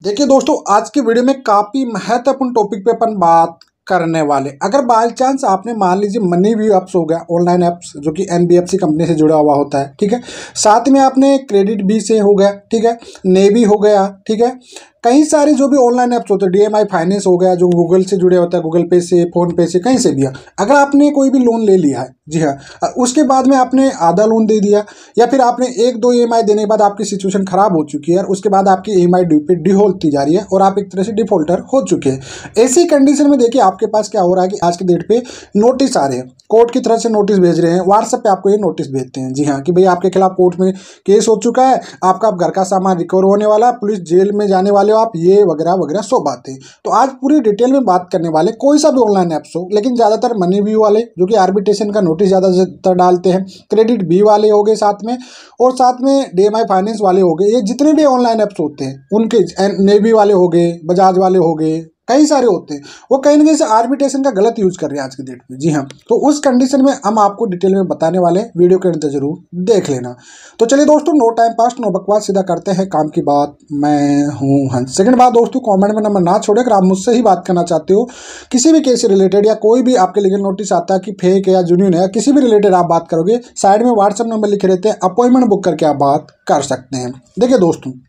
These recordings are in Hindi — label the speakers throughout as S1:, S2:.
S1: देखिए दोस्तों, आज की वीडियो में काफ़ी महत्वपूर्ण टॉपिक पे अपन बात करने वाले। अगर बाय चांस आपने मान लीजिए मनी व्यू ऐप्स हो गया, ऑनलाइन ऐप्स जो कि एनबीएफसी कंपनी से जुड़ा हुआ होता है, ठीक है। साथ में आपने क्रेडिट बी से हो गया, ठीक है, नेवी हो गया, ठीक है। कई सारे जो भी ऑनलाइन ऐप्स होते हैं, डीएमआई फाइनेंस हो गया जो गूगल से जुड़े होता है, गूगल पे से, फोन पे से, कहीं से भी है। अगर आपने कोई भी लोन ले लिया है, जी हाँ, उसके बाद में आपने आधा लोन दे दिया या फिर आपने एक दो ईएमआई देने के बाद आपकी सिचुएशन खराब हो चुकी है और उसके बाद आपकी ईएमआई ड्यू पे ड्यू होती जा रही है और आप एक तरह से डिफॉल्टर हो चुके हैं। ऐसी कंडीशन में देखिए आपके पास क्या हो रहा है कि आज की डेट पे नोटिस आ रहे हैं, कोर्ट की तरफ से नोटिस भेज रहे हैं, व्हाट्सएप पे आपको ये नोटिस भेजते हैं, जी हाँ, कि भाई आपके खिलाफ कोर्ट में केस हो चुका है, आपका घर का सामान रिकवर होने वाला, पुलिस जेल में जाने वाले हो आप, ये वगैरह वगैरह सो बातें। तो आज पूरी डिटेल में बात करने वाले, कोई सा भी ऑनलाइन ऐप्स हो, लेकिन ज़्यादातर मनी व्यू वाले जो कि आर्बिट्रेशन का नोटिस ज़्यादातर डालते हैं, क्रेडिट बी वाले हो गए साथ में, और साथ में डीएमआई फाइनेंस वाले हो गए, ये जितने भी ऑनलाइन ऐप्स होते हैं उनके, नेवी वाले हो गए, बजाज वाले हो गए, कई सारे होते हैं, वो कहीं ना कहीं से आर्बिट्रेशन का गलत यूज कर रहे हैं आज की डेट में, जी हाँ। तो उस कंडीशन में हम आपको डिटेल में बताने वाले हैं, वीडियो के अंत जरूर देख लेना। तो चलिए दोस्तों, नो टाइम पास नो बकवास, सीधा करते हैं काम की बात। मैं हूँ हंस। सेकंड बात दोस्तों, कमेंट में नंबर ना छोड़े अगर आप मुझसे ही बात करना चाहते हो, किसी भी केस से रिलेटेड या कोई भी आपके लीगल नोटिस आता है कि फेक है या जुन्यून है, किसी भी रिलेटेड आप बात करोगे, साइड में व्हाट्सएप नंबर लिखे रहते हैं, अपॉइंटमेंट बुक करके आप बात कर सकते हैं। देखिए दोस्तों,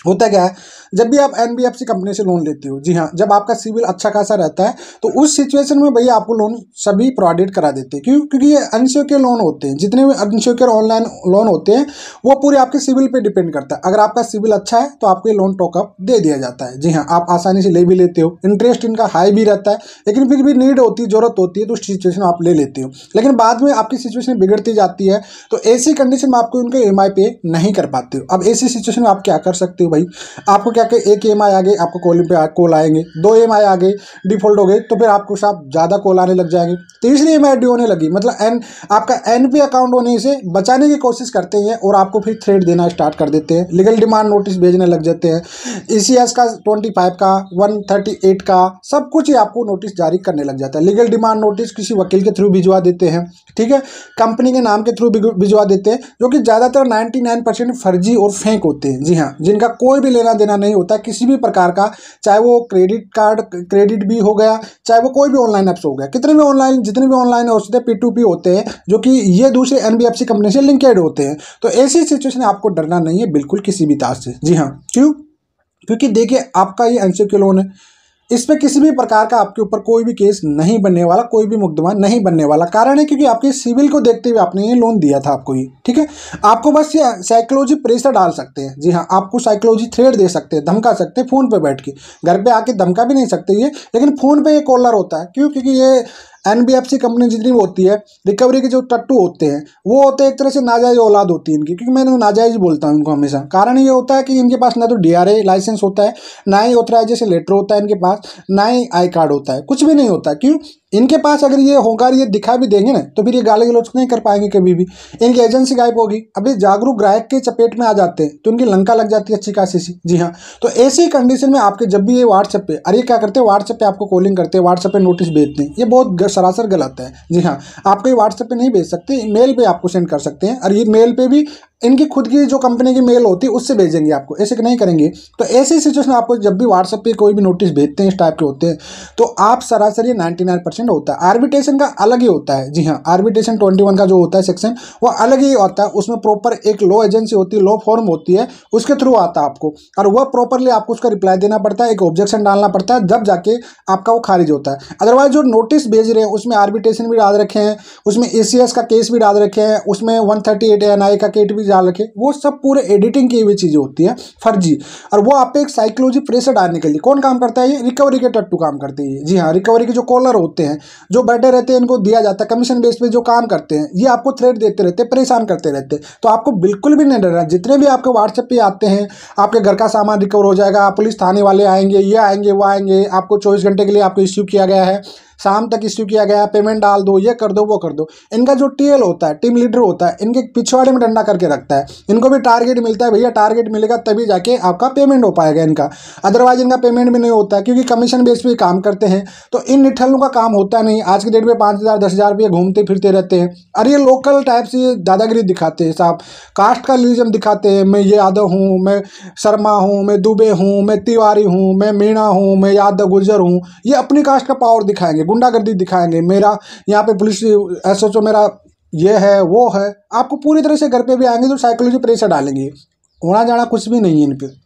S1: होता क्या है, जब भी आप एनबीएफसी कंपनी से लोन लेते हो, जी हाँ, जब आपका सिविल अच्छा खासा रहता है तो उस सिचुएशन में भैया आपको लोन सभी प्रोवाइड करा देते हैं। क्यों? क्योंकि ये अनसिक्योर लोन होते हैं, जितने भी अनसिक्योर ऑनलाइन लोन होते हैं वो पूरे आपके सिविल पे डिपेंड करता है। अगर आपका सिविल अच्छा है तो आपको ये लोन टॉकअप दे दिया जाता है, जी हाँ, आप आसानी से ले भी लेते हो, इंटरेस्ट इनका हाई भी रहता है, लेकिन फिर भी नीड होती है, जरूरत होती है तो उस सिचुएशन आप ले लेते हो। लेकिन बाद में आपकी सिचुएशन बिगड़ती जाती है तो ऐसी कंडीशन में आपको उनके ईएमआई पे नहीं कर पाते हो। अब ऐसी सिचुएशन में आप क्या कर सकते हो भाई, आपको क्या कि एक ईएमआई आ गई, आपको कॉलिंग पे कॉल आएंगे, दो ईएमआई आ गई, डिफॉल्ट हो गए, तो फिर आपको साथ ज़्यादा कॉल आने लग जाएंगे, तीसरी ईएमआई ड्यू होने लगी, मतलब आपका एनपी अकाउंट होने से बचाने की कोशिश करते हैं और आपको फिर थ्रेट देना स्टार्ट कर देते हैं, लीगल डिमांड नोटिस भेजने लग जाते हैं, ईसीएस का 25 का 138 का सब कुछ ही आपको नोटिस जारी करने लग जाता है। लीगल डिमांड नोटिस किसी वकील के थ्रू भिजवा देते हैं, ठीक है, कंपनी के नाम के थ्रू भिजवा देते हैं, जो कि ज़्यादातर 99% फर्जी और फेक होते हैं, जी हाँ, जिनका कोई भी लेना देना नहीं होता किसी भी प्रकार का, चाहे वो क्रेडिट कार्ड, क्रेडिट भी हो गया, चाहे वो कोई भी ऑनलाइन ऐप्स हो गया, कितने भी ऑनलाइन, जितने भी ऑनलाइन होते हैं P2P होते हैं, जो कि ये दूसरे एनबीएफसी कंपनी से लिंकेड होते हैं। तो ऐसी सिचुएशन में आपको डरना नहीं है बिल्कुल किसी भी तार से, जी हाँ। क्यों? क्योंकि देखिए आपका ये अनसिक्योर लोन है, इस पे किसी भी प्रकार का आपके ऊपर कोई भी केस नहीं बनने वाला, कोई भी मुकदमा नहीं बनने वाला। कारण है क्योंकि आपके सिविल को देखते हुए आपने ये लोन दिया था आपको, ये ठीक है। आपको बस ये साइकोलॉजी प्रेशर डाल सकते हैं, जी हाँ, आपको साइकोलॉजी थ्रेट दे सकते हैं, धमका सकते हैं, फोन पे बैठ के, घर पे आके धमका भी नहीं सकते ये, लेकिन फोन पे ये कॉलर होता है। क्यों? क्योंकि ये एनबीएफसी कंपनी जितनी भी होती है, रिकवरी के जो टट्टू होते हैं वो होते हैं एक तरह से नाजायज औलाद होती है इनकी, क्योंकि मैं नाजायज बोलता हूँ इनको हमेशा। कारण ये होता है कि इनके पास ना तो डीआरए लाइसेंस होता है, ना ही ऑथराइजेशन लेटर होता है इनके पास, ना ही आई कार्ड होता है, कुछ भी नहीं होता। क्यों? इनके पास अगर ये होगा, ये दिखा भी देंगे ना, तो फिर ये गाली गलौज नहीं कर पाएंगे कभी भी, इनकी एजेंसी गायब होगी। अभी जागरूक ग्राहक के चपेट में आ जाते हैं तो इनकी लंका लग जाती है अच्छी खासी सी, जी हाँ। तो ऐसी कंडीशन में आपके जब भी ये व्हाट्सएप पे, अरे क्या करते हैं, व्हाट्सएप पे आपको कॉलिंग करते हैं, व्हाट्सएप पे नोटिस भेजते हैं, ये बहुत सरासर गलत है, जी हाँ। आपको ये व्हाट्सएप पे नहीं भेज सकते, मेल पे आपको सेंड कर सकते हैं, और ये मेल पे भी इनकी खुद की जो कंपनी की मेल होती है उससे भेजेंगे आपको, ऐसे नहीं करेंगे। तो ऐसी सिचुएशन में आपको जब भी व्हाट्सएप पे कोई भी नोटिस भेजते हैं इस टाइप के होते हैं, तो आप सरासर ये 99% होता है। आर्बिट्रेशन का अलग ही होता है, जी हाँ, आर्बिट्रेशन 21 का जो होता है सेक्शन वो अलग ही होता है, उसमें प्रॉपर एक लॉ एजेंसी होती है, लॉ फॉर्म होती है, उसके थ्रू आता है आपको, और वह प्रॉपरली आपको उसका रिप्लाई देना पड़ता है, एक ऑब्जेक्शन डालना पड़ता है, जब जाके आपका वो खारिज होता है। अदरवाइज जो नोटिस भेज रहे हैं उसमें आर्बिट्रेशन भी डाल रखे हैं, उसमें ईसीएस का केस भी डाल रखे हैं, उसमें 138 एनआई का केस भी डाल रखे, वो सब पूरे एडिटिंग की हुई चीजें होती है, फर्जी। और वो आप पे एक साइकोलॉजी प्रेशर डालने के लिए कौन काम करता है? ये रिकवरी के टट्टू काम करते हैं, जी हाँ। रिकवरी के जो कॉलर होते हैं, जो बैठे रहते हैं, इनको दिया जाता है कमीशन बेस पे जो काम करते हैं, ये आपको थ्रेट देते रहते हैं, परेशान करते रहते हैं। तो आपको बिल्कुल भी नहीं डरना। जितने भी आपके व्हाट्सएप पे आते हैं, आपके घर का सामान रिकवर हो जाएगा, पुलिस थाने वाले आएंगे, ये आएंगे, वो आएंगे, आपको 24 घंटे के लिए आपको इश्यू किया गया है, शाम तक इश्यू किया गया, पेमेंट डाल दो, ये कर दो, वो कर दो। इनका जो टीएल होता है, टीम लीडर होता है, इनके पिछवाड़े में डंडा करके रखता है। इनको भी टारगेट मिलता है, भैया टारगेट मिलेगा तभी जाके आपका पेमेंट हो पाएगा इनका, अदरवाइज इनका पेमेंट भी नहीं होता है, क्योंकि कमीशन बेस पे काम करते हैं। तो इन निठल्लों का काम होता नहीं। आज की डेट में 5,000 10,000 रुपये घूमते फिरते रहते हैं। और ये लोकल टाइप से दादागिरी दिखाते हैं साहब, कास्ट का रिलीजन दिखाते हैं। मैं ये यादव हूँ, मैं शर्मा हूँ, मैं दुबे हूँ, मैं तिवारी हूँ, मैं मीणा हूँ, मैं यादव गुर्जर हूँ। ये अपनी कास्ट का पावर दिखाएंगे, गुंडागर्दी दिखाएंगे, मेरा यहाँ पे पुलिस एसएचओ मेरा ये है वो है। आपको पूरी तरह से घर पे भी आएंगे तो साइकोलॉजी प्रेशर डालेंगे। होना जाना कुछ भी नहीं है इन पे।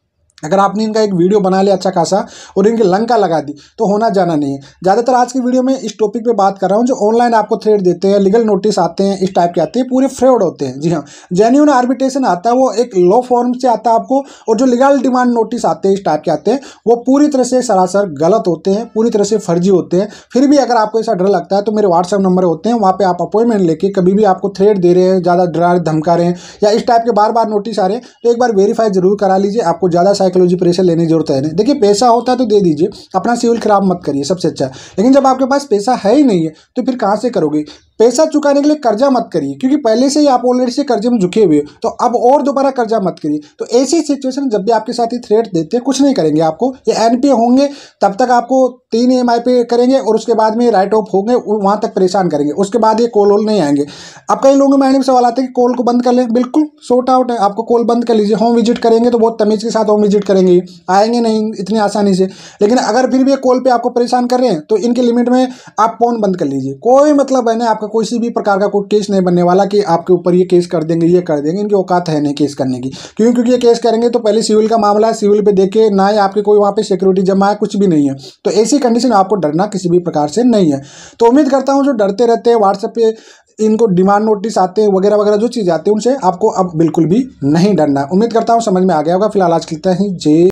S1: अगर आपने इनका एक वीडियो बना लिया अच्छा खासा और इनकी लंका लगा दी तो होना जाना नहीं है। ज़्यादातर आज की वीडियो में इस टॉपिक पे बात कर रहा हूँ, जो ऑनलाइन आपको थ्रेड देते हैं, लीगल नोटिस आते हैं, इस टाइप के आते हैं, पूरे फ्रॉड होते हैं। जी हाँ, जेन्युइन आर्बिट्रेशन आता है, वो एक लॉ फॉर्म से आता है आपको, और जो लीगल डिमांड नोटिस आते हैं इस टाइप के आते हैं, वो पूरी तरह से सरासर गलत होते हैं, पूरी तरह से फर्जी होते हैं। फिर भी अगर आपको ऐसा डर लगता है तो मेरे व्हाट्सएप नंबर होते हैं, वहाँ पर आप अपॉइंटमेंट लेके कभी भी आपको थ्रेड दे रहे हैं, ज़्यादा डरा धमका रहे हैं या इस टाइप के बार बार नोटिस आ रहे हैं, तो एक बार वेरीफाई जरूर करा लीजिए। आपको ज़्यादा साइकोलॉजी प्रेशर लेने जरूरत है नहीं। देखिए, पैसा होता है तो दे दीजिए, अपना सिविल खराब मत करिए, सबसे अच्छा। लेकिन जब आपके पास पैसा है ही नहीं है तो फिर कहां से करोगे? पैसा चुकाने के लिए कर्जा मत करिए, क्योंकि पहले से ही आप ऑलरेडी से कर्जे में झुके हुए हो, तो अब और दोबारा कर्जा मत करिए। तो ऐसी सिचुएशन जब भी आपके साथ ही थ्रेट देते हैं, कुछ नहीं करेंगे आपको, ये एनपीए होंगे तब तक आपको 3 EMI पे करेंगे और उसके बाद में राइट ऑफ होंगे, वहां तक परेशान करेंगे। उसके बाद ये कॉल वॉल नहीं आएंगे। अब कई लोगों के माइंड में सवाल आता है कि कॉल को बंद कर लें। बिल्कुल सॉर्ट आउट है, आपको कॉल बंद कर लीजिए। होम विजिट करेंगे तो बहुत तमीज के साथ होम विजिट करेंगे, आएंगे नहीं इतनी आसानी से। लेकिन अगर फिर भी कॉल पे आपको परेशान कर रहे हैं तो इनके लिमिट में आप फोन बंद कर लीजिए। कोई मतलब है ना, आपका किसी भी प्रकार का कोई केस नहीं बनने वाला कि आपके ऊपर ये केस कर देंगे, ये कर देंगे। इनकी औकात है नहीं केस करने की, क्योंकि ये केस करेंगे तो पहले सिविल का मामला है, सिविल पे देखे ना ही आपके कोई वहाँ पे सिक्योरिटी जमा है, कुछ भी नहीं है। तो ऐसी कंडीशन आपको डरना किसी भी प्रकार से नहीं है। तो उम्मीद करता हूँ जो डरते रहते हैं व्हाट्सएप पे इनको डिमांड नोटिस आते हैं वगैरह वगैरह जो चीज़ आती है, उनसे आपको अब बिल्कुल भी नहीं डरना। उम्मीद करता हूँ समझ में आ गया होगा। फिलहाल आज के लिए जय